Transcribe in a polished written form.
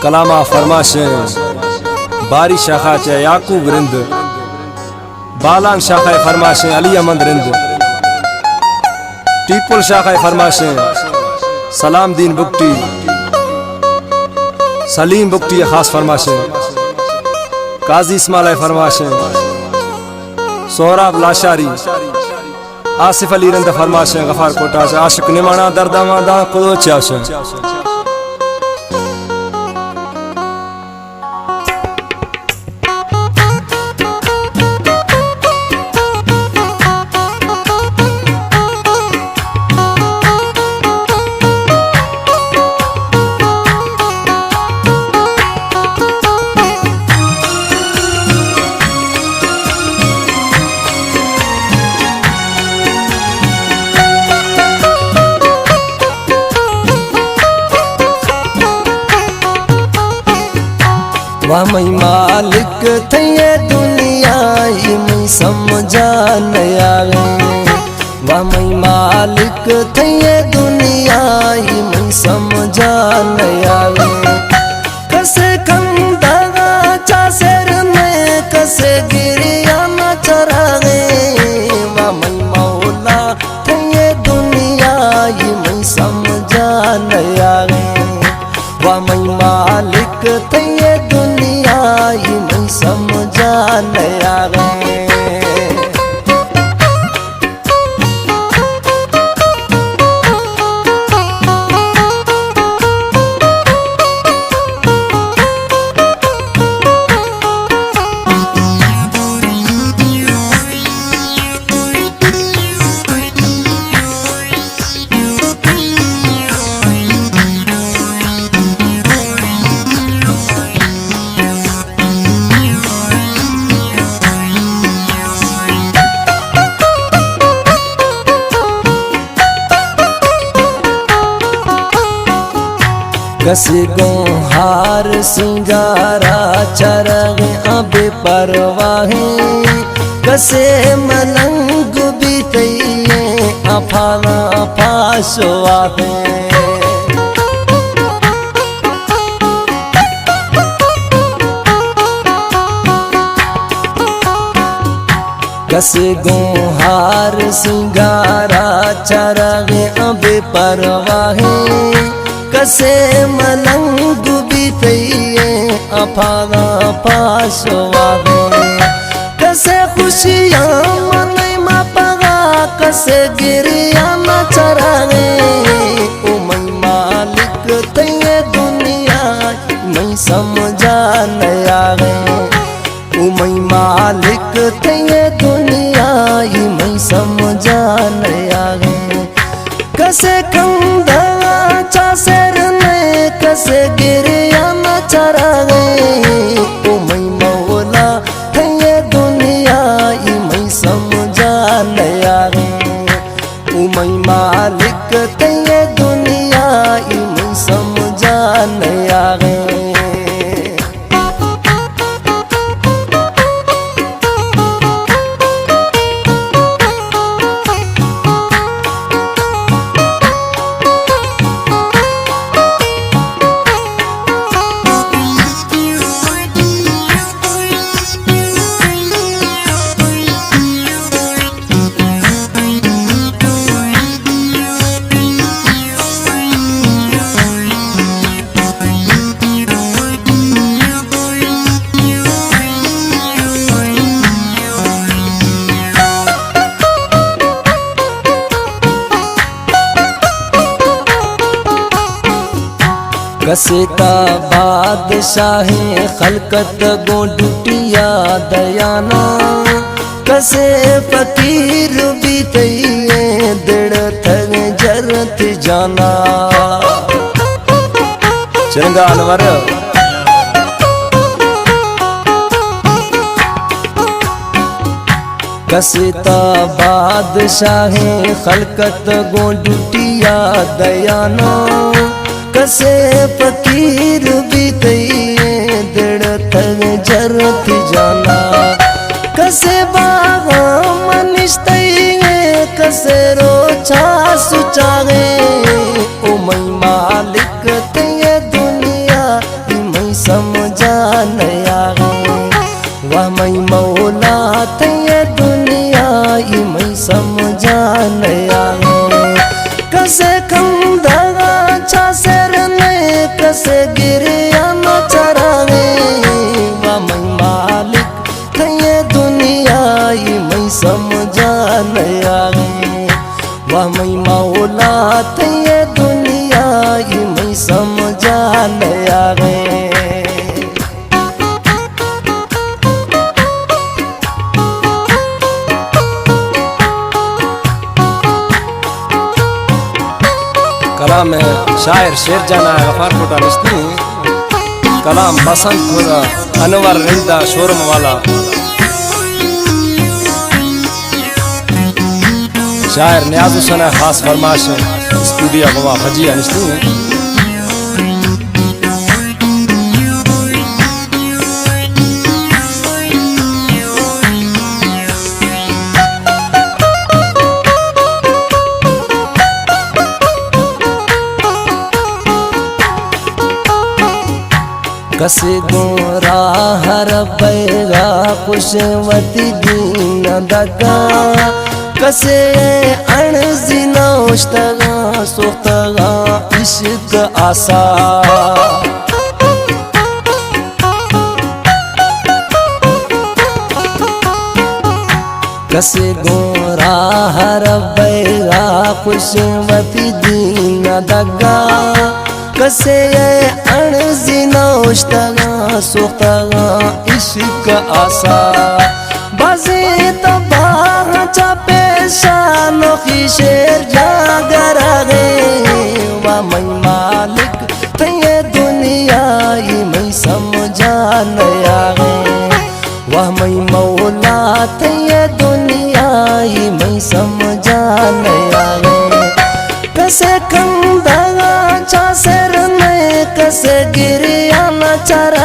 कलामा फरमाशे बारी शाखा चे याकूब रिंद बालान शाखा फरमाशे अली अहमद रिंद टीपुल शाखा फरमाशे सलाम दीन बुकटी सलीम बुकटी खास फरमाशे काजी इस्माइल फरमाशे सोहराब लाशारी आसिफ अली रिंद फरमाशे गफार कोटा से आशिक निमाना दर्दामा दा कुदो चाशे वाह मई मालिक थे दुनिया में समझा न आवे। वाह मई मालिक थे दुनिया में समझा न आवे। कसे खंदा चासर में कसे गिरिया न चरावे। वाह मई मौला थे दुनिया में समझा न आवे। वाह मई मालिक थे दुनिया में समझा न आवे। कसे गो हार सिंगारा चरग अबे परवाहे। कसे मलंग बीतइए अफाना फासवाहे। कसे गो हार सिंगारा चरग अबे परवाहे। कसे मलंग बीतइए अफाना फासवाहे। कसे खुशियाँ मनई मा पगा कसे गिरिया न चरावे। ओ मई मालिक थे दुनिया में समझा न आवे। ओ मई मालिक थे दुनिया में समझा न आवे। कसे खंदा चासर में कसे गिरिया न चरावे। ओ मई मौला थे दुनिया में समझा न आवे। ओ मई मालिक थे दुनिया में समझा न आवे। कसे का बादशाहे खलकत गो डुटिया दयाना। कसे फकीर बीतइए दिड़ थग जरत जाना। चंगा अनवर कसेता बादशाहे खलकत गो डुटिया दयाना। कसे फकीर बीतइए दिड़ थग जरत जाना। कसे बागा मनिश्तइए कसे रोचा सुचागे। ओ मई मालिक थे दुनिया समझा नया कसे खंदगा छासर ने कसे गिरिया न चरावे मैं मालिक थे दुनिया मैं समझा नया वाह मैं मौला थे दुनिया मैं समझा नया कलाम शायर शेर जाना गफार कोटा निस्ती कलाम बसंत खुदा अनवर रिंदा शोरम वाला शायर न्याज हुसैन खास फरमाश स्टूडियो गवा फजिया निस्ती कसे गोरा हर बैगा कुशवती दीन दगा कसे अणजिना उश्तगा सुख्तगा इश्क आसा कसे गोरा हर बैगा कुशवती दीन दगा कसे अणजिना उश्तगा सुख्तगा इश्क आसा बाजी तबाह चापे शान की शेर जागर गए वाह मैं मालिक थे दुनिया मैं समझा नया वाह मैं मौला थे दुनिया मैं समझा नया कसे खंदगा छासर ने कसे गिरिया न चरा